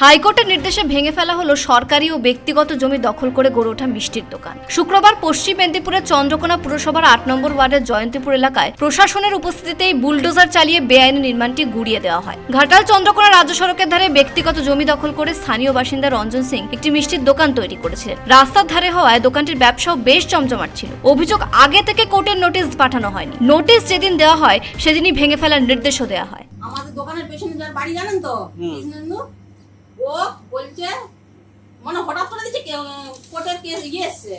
হাইকোর্টের নির্দেশে ভেঙে ফেলা হলো সরকারি ও ব্যক্তিগত জমি দখল করে গড়ে ওঠা মিষ্টির দোকান। শুক্রবার পশ্চিম মেদিনীপুরের চন্দ্রকোনা পুরসভার ৮ নম্বর ওয়ার্ডের জয়ন্তীপুর এলাকায় প্রশাসনের উপস্থিতিতেই বুলডোজার চালিয়ে বেআইনি নির্মাণটি গুড়িয়ে দেওয়া হয়। ঘাটাল চন্দ্রকোনা রাজ্য সড়কের ধারে ব্যক্তিগত জমি দখল করে স্থানীয় বাসিন্দা রঞ্জন সিং একটি মিষ্টির দোকান তৈরি করেছিলেন। রাস্তার ধারে হওয়ায় দোকানটির ব্যবসাও বেশ জমজমাট ছিল। অভিযোগ, আগে থেকে কোর্টের নোটিশ পাঠানো হয়নি। নোটিশ যেদিন দেওয়া হয় সেদিনই ভেঙে ফেলার নির্দেশও দেওয়া হয়। আমাদের দোকানের পেছনে যার বাড়ি জানেন তো, ও বলছে মানে হঠাৎ করে দিচ্ছে কোর্টের কেস এসছে,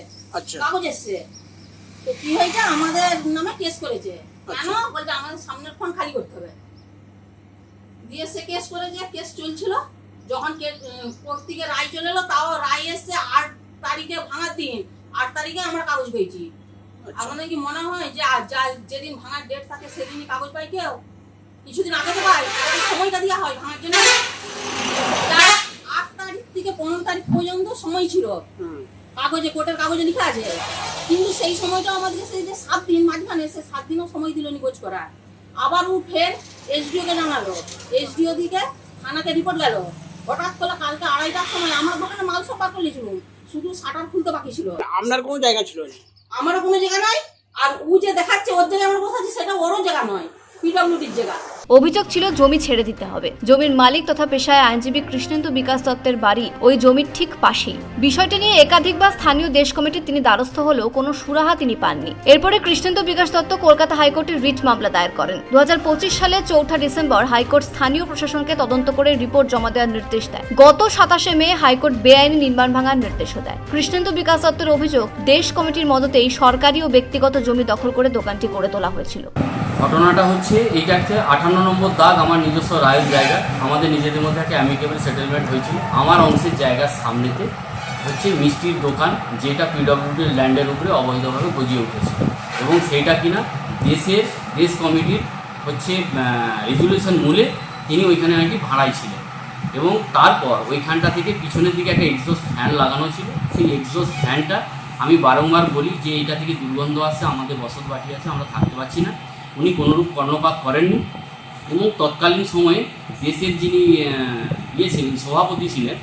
কাগজ এসছে, তো কি হয়েছে আমাদের নামে কেস করেছে। কেন বলছে আমাদের সামনের ফোন খালি করতে হবে। দিয়ে সে কেস করেছে, কেস চলছিল। যখন কোর্ট থেকে রায় চলে এলো, তাও রায় এসছে 8 তারিখে ভাঙার দিন। 8 তারিখে আমরা কাগজ পেয়েছি। আপনাদের কি মনে হয় যে যেদিন ভাঙার ডেট থাকে সেদিনই কাগজ পাই কেউ? কিছুদিন আগে তো পাই, সময়টা দেওয়া হয় ভাঙার জন্য। 8 তারিখ থেকে 15 তারিখ পর্যন্ত সময় ছিল কাগজে, কোর্টের কাগজে লেখা আছে। কিন্তু সেই সময়টা আমাদের সেই যে 7 দিন মাঝখানে, সে 7 দিনও সময় দিল নিখোঁজ করার। আবার ও ফের এসডিও কে জানালো, এসডিও দিকে থানাতে রিপোর্ট গেল। হঠাৎ করে কালকে 2:30টার সময় আমার দোকানে মাল সব বার করে নিয়েছিল, শুধু শাটার খুলতে বাকি ছিল। আপনার কোনো জায়গা ছিল না? আমারও কোনো জায়গা নাই। আর ও যে দেখাচ্ছে ওর জায়গায় আমরা বসে আছি, সেটা ওরও জায়গা নয়, পিডব্লিউডির জায়গা। অভিযোগ ছিল জমি ছেড়ে দিতে হবে। জমির মালিক তথা পেশায় আইনজীবী কৃষ্ণেন্দু বিকাশ দত্তের বাড়ি ওই জমির ঠিক পাশেই। বিষয়টি নিয়ে একাধিকবার স্থানীয় দেশ কমিটির তিনি দ্বারস্থ হলেও কোনো সুরাহা তিনি পাননি। এরপরে কৃষ্ণেন্দু বিকাশ দত্ত কলকাতা হাইকোর্টে রিট মামলা দায়ের করেন। 2025 সালে 4 ডিসেম্বর হাইকোর্ট স্থানীয় প্রশাসনকে তদন্ত করে রিপোর্ট জমা দেওয়ার নির্দেশ দেয়। গত 27 মে হাইকোর্ট বেআইনি নির্মাণ ভাঙার নির্দেশও দেয়। কৃষ্ণেন্দু বিকাশ দত্তের অভিযোগ, দেশ কমিটির মদতেই সরকারি ও ব্যক্তিগত জমি দখল করে দোকানটি গড়ে তোলা হয়েছিল। ঘটনাটা হচ্ছে, এইটা হচ্ছে 58 নম্বর দাগ, আমার নিজস্ব রায়ের জায়গা। আমাদের নিজেদের মধ্যে একটা অ্যামিকেবল সেটেলমেন্ট হয়েছিল। আমার অংশের জায়গার সামনেতে হচ্ছে মিষ্টির দোকান, যেটা পিডব্লিউডির ল্যান্ডের উপরে অবৈধভাবে গজিয়ে উঠেছে, এবং সেইটা কিনা দেশ কমিটির হচ্ছে রেজুলেশন মূলে তিনি ওইখানে নাকি ভাড়াই ছিলেন। এবং তারপর ওইখানটা থেকে পিছনের দিকে একটা এক্সস্ট ফ্যান লাগানো ছিল। সেই এক্সস্ট ফ্যানটা আমি বারংবার বলি যে এইটা থেকে দুর্গন্ধ আসছে, আমাদের বসত বাটি আছে, আমরা থাকতে পারছি না। উনি কোনোরূপ কর্ণপাত করেননি। এবং তৎকালীন সময়ে দেশের যিনি ছিলেন, সভাপতি ছিলেন,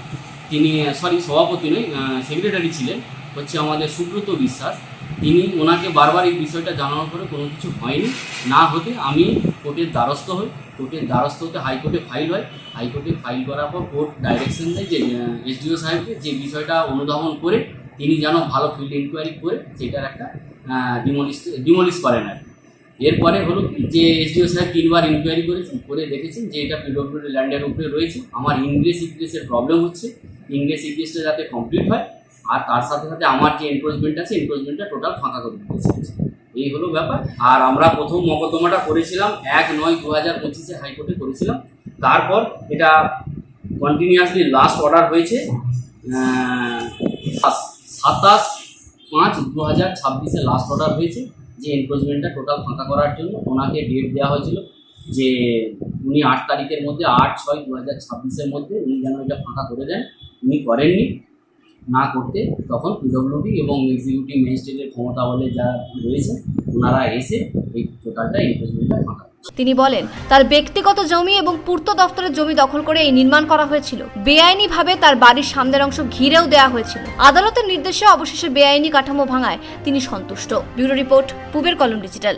তিনি সভাপতি নয়, সেক্রেটারি ছিলেন হচ্ছে আমাদের সুব্রত বিশ্বাস। তিনি ওনাকে বারবার এই বিষয়টা জানানোর পরে কোনো কিছু হয়নি। না হতে আমি কোর্টের দ্বারস্থ হই। কোর্টের দ্বারস্থ হতে হাইকোর্টে ফাইল হয়। হাইকোর্টে ফাইল করার পর কোর্ট ডাইরেকশন দেয় যে এসডিও সাহেবকে, যে বিষয়টা অনুধাবন করে তিনি যেন ভালো ফিল্ড ইনকোয়ারি করে সেটার একটা ডিমলিশ করেন আর কি। এরপরে হলো যে এসডিও সাহেব 3 বার ইনকোয়ারি করে দেখেছেন যে এটা পিডব্লিউডি ল্যান্ডের উপরে রয়েছে। আমার ইনগ্রেস ইগ্রেসের প্রবলেম হচ্ছে, ইনগ্রেস ইগ্রেসটা যাতে কমপ্লিট হয়, আর তার সাথে সাথে আমার যে এনক্রোচমেন্ট আছে, এনক্রোচমেন্টটা টোটাল ফাঁকা করে দিতে চাইছে। এই হলো ব্যাপার। আর আমরা প্রথম মকদ্দমাটা করেছিলাম 1/9/2025 হাইকোর্টে করেছিলাম। তারপর এটা কন্টিনিউয়াসলি লাস্ট অর্ডার হয়েছে 27/5/2026 লাস্ট অর্ডার হয়েছে, যে এনক্রোচমেন্টটা টোটাল ফাঁকা করার জন্য ওনাকে ডেট দেওয়া হয়েছিল যে উনি 8 তারিখের মধ্যে 8/6/2026 মধ্যে উনি যেন এটা ফাঁকা করে দেন। উনি করেননি। না করতে তখন পিডব্লিউডি এবং এক্সিকিউটিভ ম্যাজিস্ট্রেটের ক্ষমতা বলে যা রয়েছে, ওনারা এসে এই টোটালটা এনক্রোচমেন্টটা ফাঁকা। তিনি বলেন, তার ব্যক্তিগত জমি এবং পূর্ত দপ্তরের জমি দখল করে এই নির্মাণ করা হয়েছিল। বেআইনিভাবে তার বাড়ির সামনের অংশ ঘিরেও দেওয়া হয়েছিল। আদালতের নির্দেশে অবশেষে বেআইনি কাঠামো ভাঙায় তিনি সন্তুষ্ট। ব্যুরো রিপোর্ট, পূবের কলম ডিজিটাল।